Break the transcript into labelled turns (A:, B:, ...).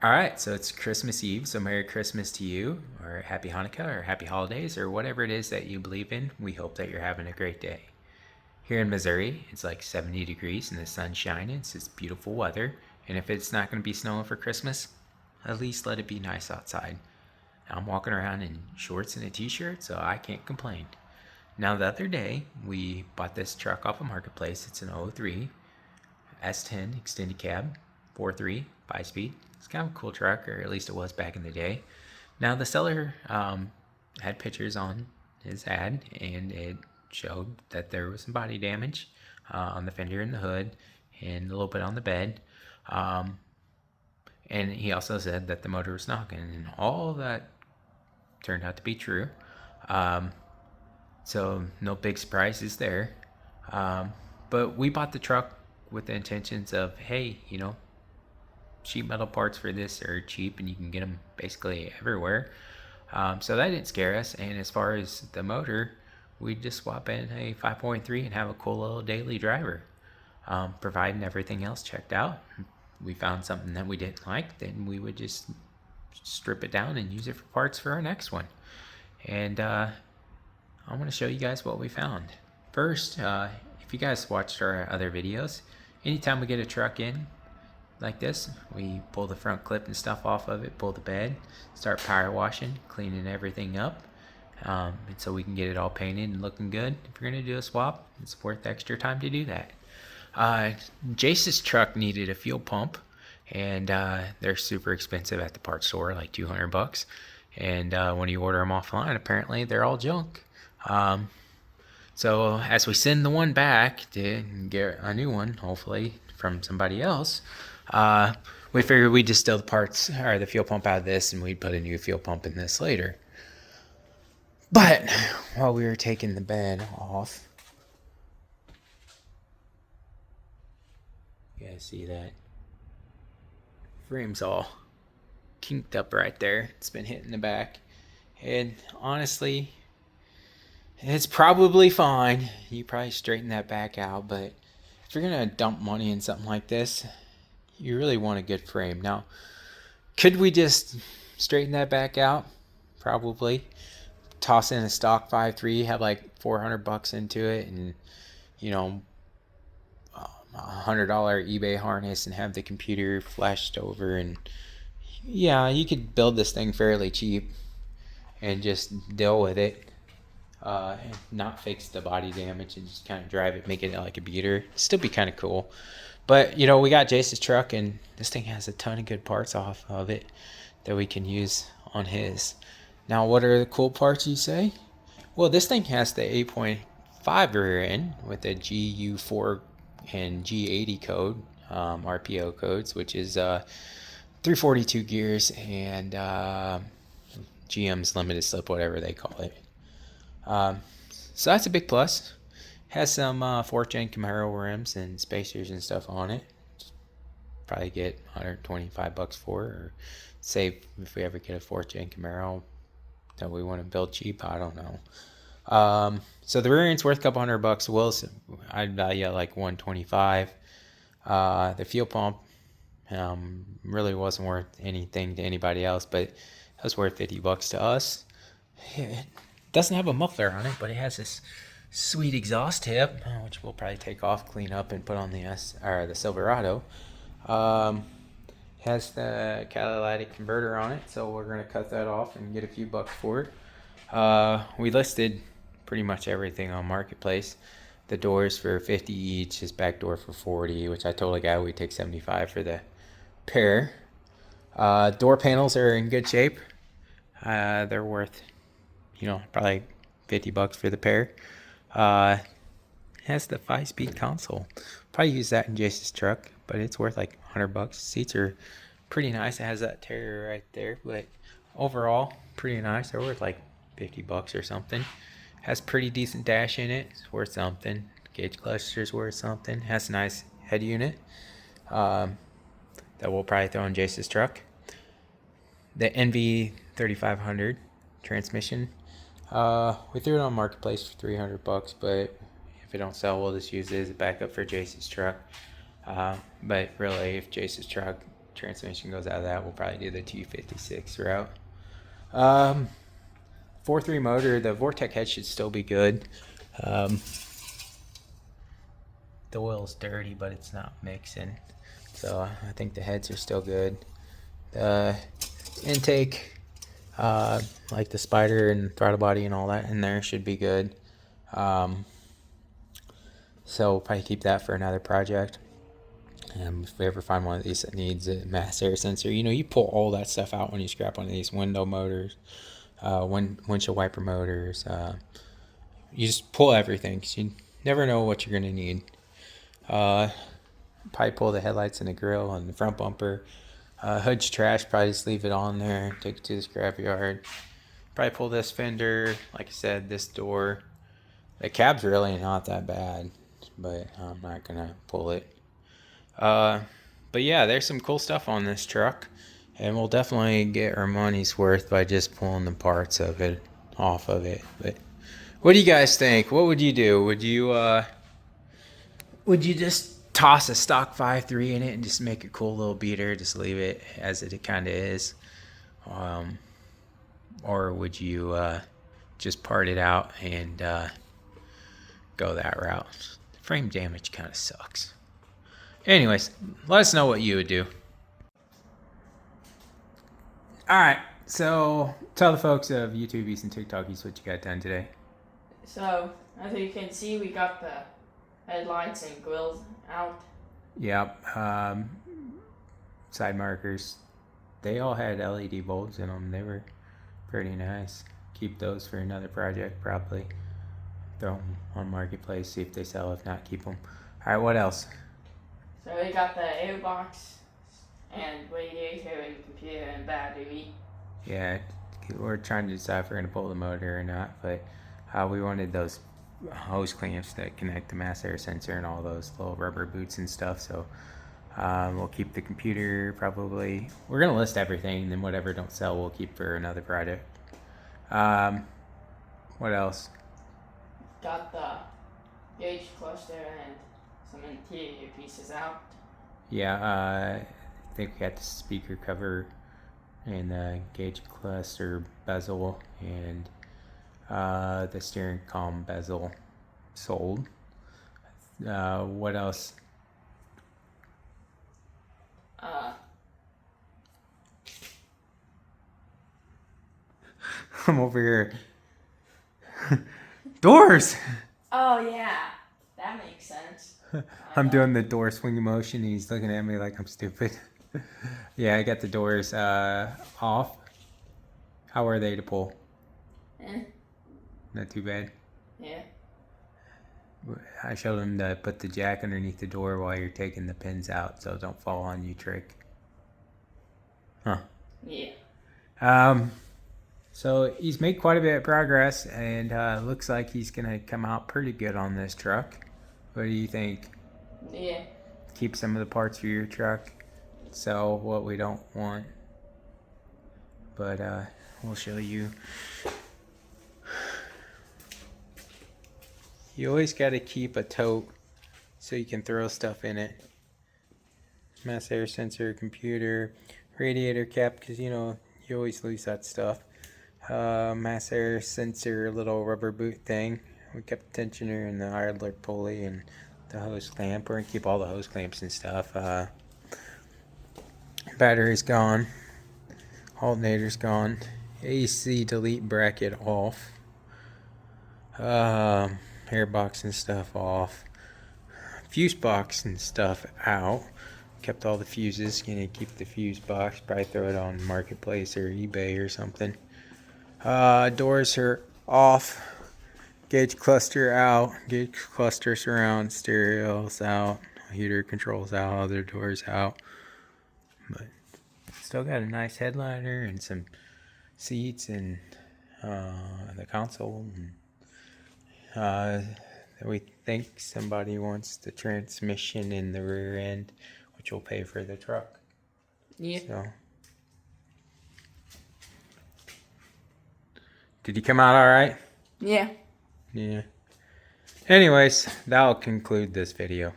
A: All right, so it's Christmas Eve, so Merry Christmas to you, or Happy Hanukkah, or Happy Holidays, or whatever it is that you believe in. We hope that you're having a great day. Here in Missouri, it's like 70 degrees and the sun's shining. It's just beautiful weather. And if it's not going to be snowing for Christmas, at least let it be nice outside. I'm walking around in shorts and a t-shirt, so I can't complain. Now, the other day, we bought this truck off a marketplace. It's an '03 S10 extended cab, 4.3, 5-speed. It's kind of a cool truck, or at least it was back in the day. Now, the seller had pictures on his ad, and it showed that there was some body damage on the fender and the hood, and a little bit on the bed. And he also said that the motor was knocking, and all that turned out to be true. So no big surprises there. But we bought the truck with the intentions of, hey, sheet metal parts for this are cheap and you can get them basically everywhere. So that didn't scare us. And as far as the motor, we just swap in a 5.3 and have a cool little daily driver. Providing everything else checked out, we found something that we didn't like, then we would just strip it down and use it for parts for our next one. And I want to show you guys what we found. First, if you guys watched our other videos, anytime we get a truck in like this, we pull the front clip and stuff off of it, pull the bed, start power washing, cleaning everything up, and so we can get it all painted and looking good. If you're going to do a swap, it's worth extra time to do that. Jace's truck needed a fuel pump, and they're super expensive at the parts store, like $200. And when you order them offline, apparently they're all junk. So as we send the one back to get a new one, hopefully from somebody else, we figured we'd distill the parts or the fuel pump out of this, and we'd put a new fuel pump in this later. But while we were taking the bed off, you guys see that frame's all kinked up right there. It's been hitting the back, and honestly, it's probably fine. You probably straighten that back out, but if you're gonna dump money in something like this, you really want a good frame. Now, could we just straighten that back out? Probably. Toss in a stock 5.3, have like $400 into it, and $100 eBay harness, and have the computer flashed over, and yeah, you could build this thing fairly cheap and just deal with it. And not fix the body damage and just kind of drive it, make it like a beater. Still be kind of cool. But we got Jace's truck, and this thing has a ton of good parts off of it that we can use on his. Now, what are the cool parts, you say? Well, this thing has the 8.5 rear end with the GU4 and G80 code, RPO codes, which is 342 gears and GM's limited slip, whatever they call it. So that's a big plus. Has some 4th gen Camaro rims and spacers and stuff on it. Probably get $125 for it, or save if we ever get a 4th gen Camaro that we want to build cheap. I don't know. So the rear end's worth a couple $100. Wilson, I'd value like $125. The fuel pump really wasn't worth anything to anybody else, but it was worth $50 to us. It doesn't have a muffler on it, but it has this sweet exhaust tip, which we'll probably take off, clean up, and put on the Silverado. Has the catalytic converter on it, so we're going to cut that off and get a few bucks for it. We listed pretty much everything on Marketplace. The doors for $50 each, his back door for $40, which I told the guy we'd take $75 for the pair. Door panels are in good shape. They're worth probably $50 for the pair. Has the 5-speed console. Probably use that in Jace's truck, but it's worth like $100. Seats are pretty nice. It has that Terrier right there, but overall pretty nice. They're worth like $50 or something. Has pretty decent dash in it. It's worth something. Gauge cluster's worth something. Has a nice head unit that we'll probably throw in Jace's truck. The NV 3500 transmission. We threw it on Marketplace for $300, but if it don't sell, we'll just use it as a backup for Jace's truck. But really, if Jace's truck transmission goes out of that, we'll probably do the 256 route. 4.3 motor, the Vortec head should still be good. The oil's dirty, but it's not mixing, so I think the heads are still good. The intake, like the spider and throttle body and all that in there, should be good. So we'll probably keep that for another project. If we ever find one of these that needs a mass air sensor, you pull all that stuff out when you scrap one of these window motors, windshield wiper motors. You just pull everything because you never know what you're going to need. Probably pull the headlights and the grill and the front bumper. Hood's trash, probably just leave it on there, take it to the scrapyard. Probably pull this fender, like I said, this door. The cab's really not that bad, but I'm not going to pull it. But yeah, there's some cool stuff on this truck, and we'll definitely get our money's worth by just pulling the parts of it off of it. But what do you guys think? What would you do? Would you just toss a stock 5.3 in it and just make a cool little beater, just leave it as it kind of is? Or would you just part it out and go that route? Frame damage kind of sucks. Anyways, let us know what you would do. Alright, so tell the folks of YouTubies and TikTokies what you got done today.
B: So, as you can see, we got the headlights and grills out.
A: Yep. Side markers. They all had LED bulbs in them. They were pretty nice. Keep those for another project, probably. Throw them on Marketplace, see if they sell. If not, keep them. Alright, what else?
B: So we got the airbox and radiator and computer and battery.
A: Yeah, we're trying to decide if we're going to pull the motor or not, but we wanted those hose clamps that connect the mass air sensor and all those little rubber boots and stuff, so we'll keep the computer probably. We're going to list everything, and then whatever don't sell we'll keep for another project. What else?
B: Got the gauge cluster and some interior pieces out.
A: Yeah, I think we got the speaker cover and the gauge cluster bezel and the steering column bezel sold. What else? I'm over here. Doors!
B: Oh yeah, that makes sense.
A: I'm doing the door swinging motion. He's looking at me like I'm stupid. Yeah, I got the doors off. How are they to pull? Not too bad.
B: Yeah.
A: I showed him to put the jack underneath the door while you're taking the pins out, so don't fall on you, trick. Huh.
B: Yeah.
A: So he's made quite a bit of progress, and looks like he's gonna come out pretty good on this truck. What do you think?
B: Yeah.
A: Keep some of the parts for your truck, sell what we don't want, but we'll show you. You always got to keep a tote so you can throw stuff in it. Mass air sensor, computer, radiator cap, because you always lose that stuff. Mass air sensor, little rubber boot thing. We kept the tensioner and the idler pulley and the hose clamp. We're going to keep all the hose clamps and stuff. Battery's gone. Alternator's gone. AC delete bracket off. Airbox and stuff off. Fuse box and stuff out. Kept all the fuses. Gonna keep the fuse box. Probably throw it on Marketplace or eBay or something. Doors are off. Gauge cluster out. Gauge cluster surround. Stereos out. Heater controls out. Other doors out. But still got a nice headliner and some seats and the console. And, we think somebody wants the transmission in the rear end, which will pay for the truck.
B: Yeah.
A: So, did he come out all right?
B: Yeah.
A: Yeah. Anyways, that'll conclude this video.